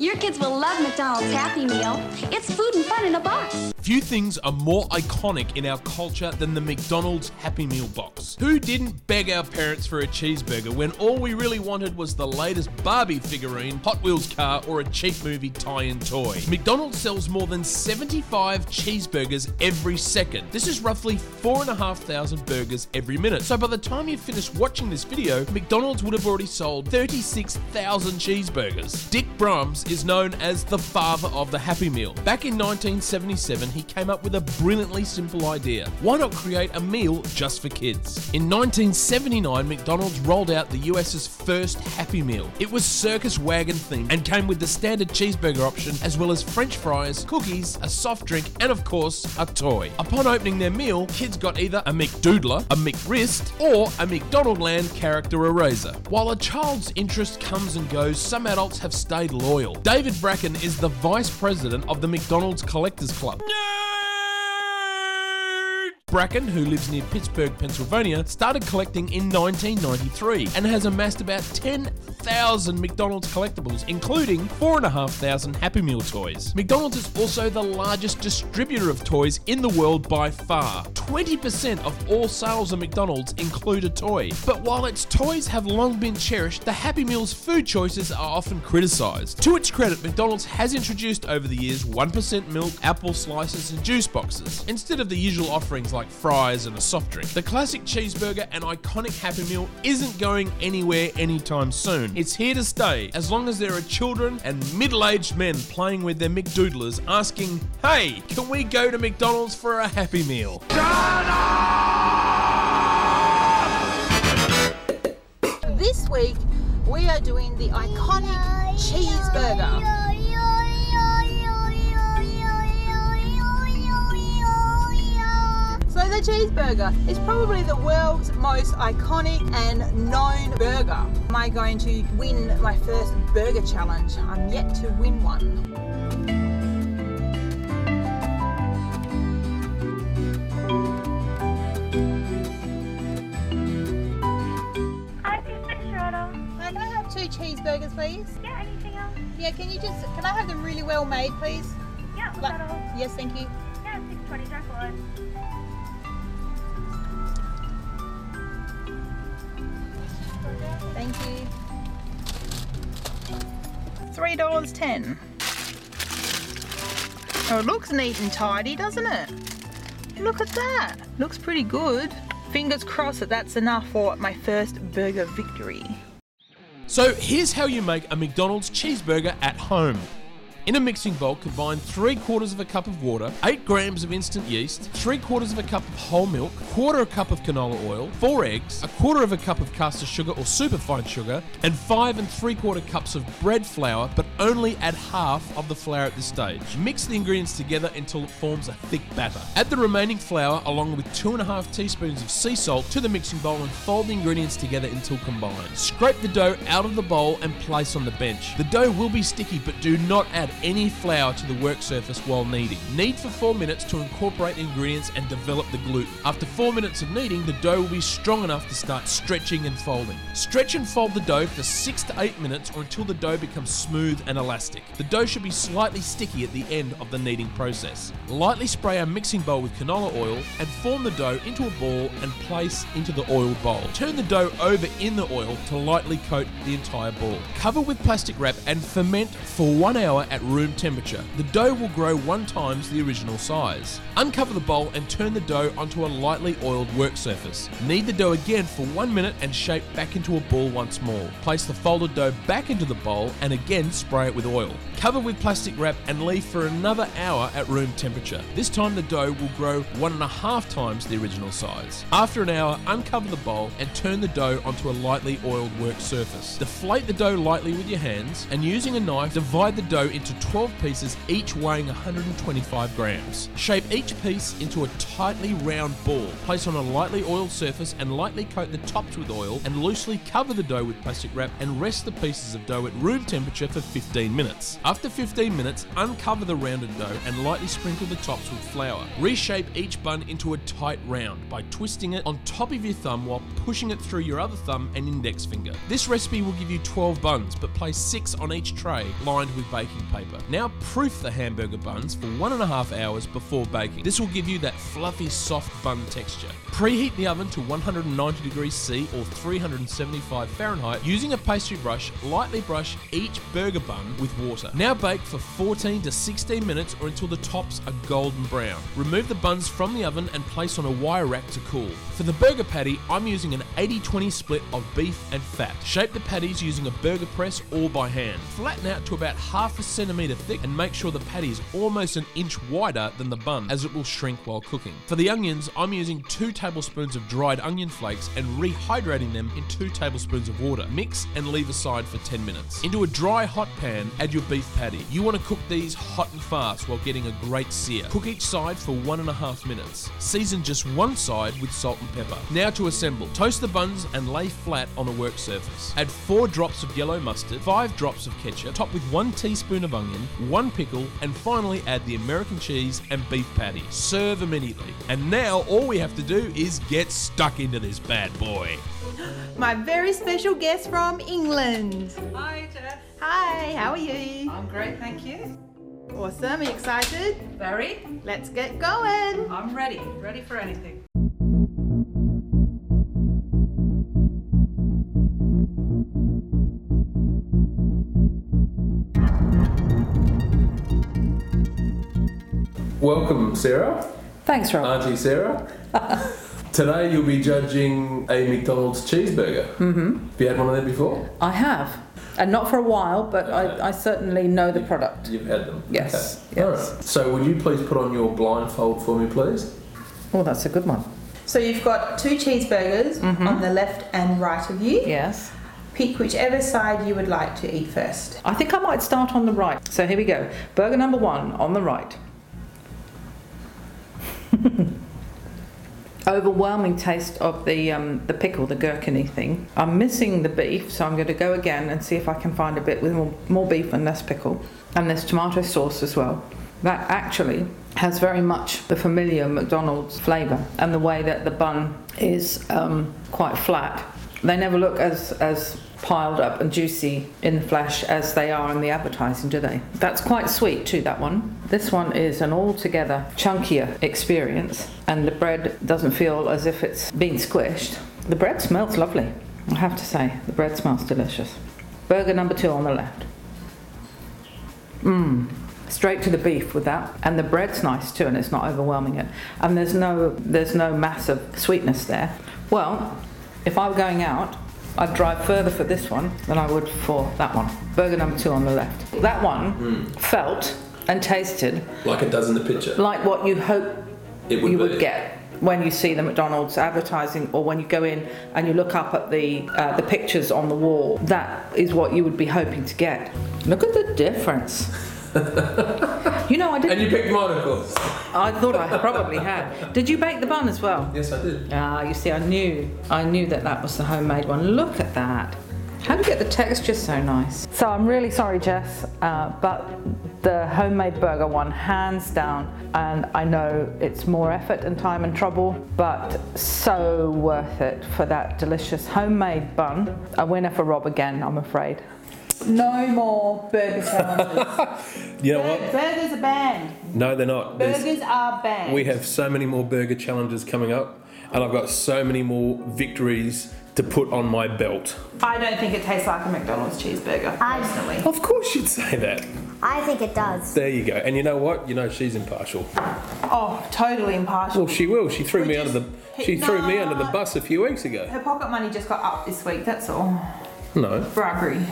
Your kids will love McDonald's Happy Meal. It's food and fun in a box. Few things are more iconic in our culture than the McDonald's Happy Meal box. Who didn't beg our parents for a cheeseburger when all we really wanted was the latest Barbie figurine, Hot Wheels car, or a cheap movie tie-in toy? McDonald's sells more than 75 cheeseburgers every second. This is roughly 4,500 burgers every minute. So by the time you finish watching this video, McDonald's would have already sold 36,000 cheeseburgers. Dick Brahms is known as the father of the Happy Meal. Back in 1977, he came up with a brilliantly simple idea. Why not create a meal just for kids? In 1979, McDonald's rolled out the US's first Happy Meal. It was circus wagon themed and came with the standard cheeseburger option, as well as French fries, cookies, a soft drink, and of course, a toy. Upon opening their meal, kids got either a McDoodler, a McWrist, or a McDonaldland character eraser. While a child's interest comes and goes, some adults have stayed loyal. David Bracken is the vice president of the McDonald's Collectors Club. Bracken, who lives near Pittsburgh, Pennsylvania, started collecting in 1993 and has amassed about 10,000 McDonald's collectibles, including 4,500 Happy Meal toys. McDonald's is also the largest distributor of toys in the world by far. 20% of all sales of McDonald's include a toy. But while its toys have long been cherished, the Happy Meal's food choices are often criticized. To its credit, McDonald's has introduced over the years 1% milk, apple slices, and juice boxes, instead of the usual offerings like fries and a soft drink. The classic cheeseburger and iconic Happy Meal isn't going anywhere anytime soon. It's here to stay, as long as there are children and middle-aged men playing with their McDoodlers asking, "Hey, can we go to McDonald's for a Happy Meal?" This week, we are doing the iconic cheeseburger. So the cheeseburger is probably the world's most iconic and known burger. Am I going to win my first burger challenge? I'm yet to win one. Can I have 2 cheeseburgers, please? Yeah, anything else? Yeah, can I have them really well made, please? Yeah, was that all? Yes, thank you. Yeah, 620 Jack Wood. Thank you. $3.10. Oh, it looks neat and tidy, doesn't it? Look at that. Looks pretty good. Fingers crossed that that's enough for my first burger victory. So here's how you make a McDonald's cheeseburger at home. In a mixing bowl, combine 3/4 of a cup of water, 8 grams of instant yeast, 3/4 of a cup of whole milk, 1/4 cup of canola oil, 4 eggs, 1/4 of a cup of caster sugar or superfine sugar, and 5 3/4 cups of bread flour, but only add half of the flour at this stage. Mix the ingredients together until it forms a thick batter. Add the remaining flour along with 2.5 teaspoons of sea salt to the mixing bowl and fold the ingredients together until combined. Scrape the dough out of the bowl and place on the bench. The dough will be sticky, but do not add any flour to the work surface while kneading. Knead for 4 minutes to incorporate the ingredients and develop the gluten. After 4 minutes of kneading, the dough will be strong enough to start stretching and folding. Stretch and fold the dough for 6 to 8 minutes or until the dough becomes smooth and elastic. The dough should be slightly sticky at the end of the kneading process. Lightly spray a mixing bowl with canola oil and form the dough into a ball and place into the oiled bowl. Turn the dough over in the oil to lightly coat the entire ball. Cover with plastic wrap and ferment for 1 hour at room temperature. The dough will grow 1 times the original size. Uncover the bowl and turn the dough onto a lightly oiled work surface. Knead the dough again for 1 minute and shape back into a ball once more. Place the folded dough back into the bowl and again spray it with oil. Cover with plastic wrap and leave for another hour at room temperature. This time the dough will grow 1.5 times the original size. After an hour, uncover the bowl and turn the dough onto a lightly oiled work surface. Deflate the dough lightly with your hands and using a knife, divide the dough into into 12 pieces, each weighing 125 grams. Shape each piece into a tightly round ball. Place on a lightly oiled surface and lightly coat the tops with oil and loosely cover the dough with plastic wrap and rest the pieces of dough at room temperature for 15 minutes. After 15 minutes, uncover the rounded dough and lightly sprinkle the tops with flour. Reshape each bun into a tight round by twisting it on top of your thumb while pushing it through your other thumb and index finger. This recipe will give you 12 buns, but place 6 on each tray lined with baking paper. Now proof the hamburger buns for 1.5 hours before baking. This will give you that fluffy, soft bun texture. Preheat the oven to 190 degrees C or 375 Fahrenheit. Using a pastry brush, lightly brush each burger bun with water. Now bake for 14 to 16 minutes or until the tops are golden brown. Remove the buns from the oven and place on a wire rack to cool. For the burger patty, I'm using an 80-20 split of beef and fat. Shape the patties using a burger press or by hand. Flatten out to about half a centimetre thick and make sure the patty is almost an inch wider than the bun, as it will shrink while cooking. For the onions, I'm using 2 tablespoons of dried onion flakes and rehydrating them in 2 tablespoons of water. Mix and leave aside for 10 minutes. Into a dry hot pan, add your beef patty. You want to cook these hot and fast while getting a great sear. Cook each side for 1.5 minutes. Season just one side with salt and pepper. Now to assemble. Toast the buns and lay flat on a work surface. Add 4 drops of yellow mustard, 5 drops of ketchup, top with 1 teaspoon of onion, 1 pickle, and finally add the American cheese and beef patty. Serve immediately. And now all we have to do is get stuck into this bad boy. My very special guest from England. Hi, Jess. Hi, how are you? I'm great, thank you. Awesome, are you excited? Very. Let's get going. I'm ready. Ready for anything. Welcome, Sarah. Thanks, Rob. Auntie Sarah. Today you'll be judging a McDonald's cheeseburger. Mm-hmm. Have you had one of them before? I have. And not for a while, but I certainly know the product. You've had them? Yes. Okay. Yes. All right. So would you please put on your blindfold for me, please? Oh, that's a good one. So you've got 2 cheeseburgers on the left and right of you. Yes. Pick whichever side you would like to eat first. I think I might start on the right. So here we go. Burger number 1 on the right. Overwhelming taste of the pickle, the gherkiny thing. I'm missing the beef, so I'm going to go again and see if I can find a bit with more beef and less pickle. And there's tomato sauce as well. That actually has very much the familiar McDonald's flavour, and the way that the bun is quite flat. They never look as piled up and juicy in the flesh as they are in the advertising, do they? That's quite sweet too, that one. This one is an altogether chunkier experience, and the bread doesn't feel as if it's been squished. The bread smells lovely, I have to say. The bread smells delicious. Burger number 2 on the left. Straight to the beef with that, and the bread's nice too, and it's not overwhelming it, and there's no massive sweetness there. Well, if I were going out, I'd drive further for this one than I would for that one. Burger number 2 on the left. That one felt and tasted like it does in the picture. Like what you hope you would get when you see the McDonald's advertising, or when you go in and you look up at the pictures on the wall. That is what you would be hoping to get. Look at the difference. You know, I didn't. And you picked mine, of course. I thought I probably had. Did you bake the bun as well? Yes, I did. You see, I knew that was the homemade one. Look at that. How do you get the texture so nice? So I'm really sorry, Jess, but the homemade burger one, hands down, and I know it's more effort and time and trouble, but so worth it for that delicious homemade bun. A winner for Rob again, I'm afraid. No more burger challenges. You know what? Burgers are banned. No, they're not. Burgers are banned. We have so many more burger challenges coming up, and I've got so many more victories to put on my belt. I don't think it tastes like a McDonald's cheeseburger, personally. Of course you'd say that. I think it does. There you go. And you know what? You know she's impartial. Oh, totally impartial. Well, she will. She threw me under the bus a few weeks ago. Her pocket money just got up this week, that's all. No. Bribery.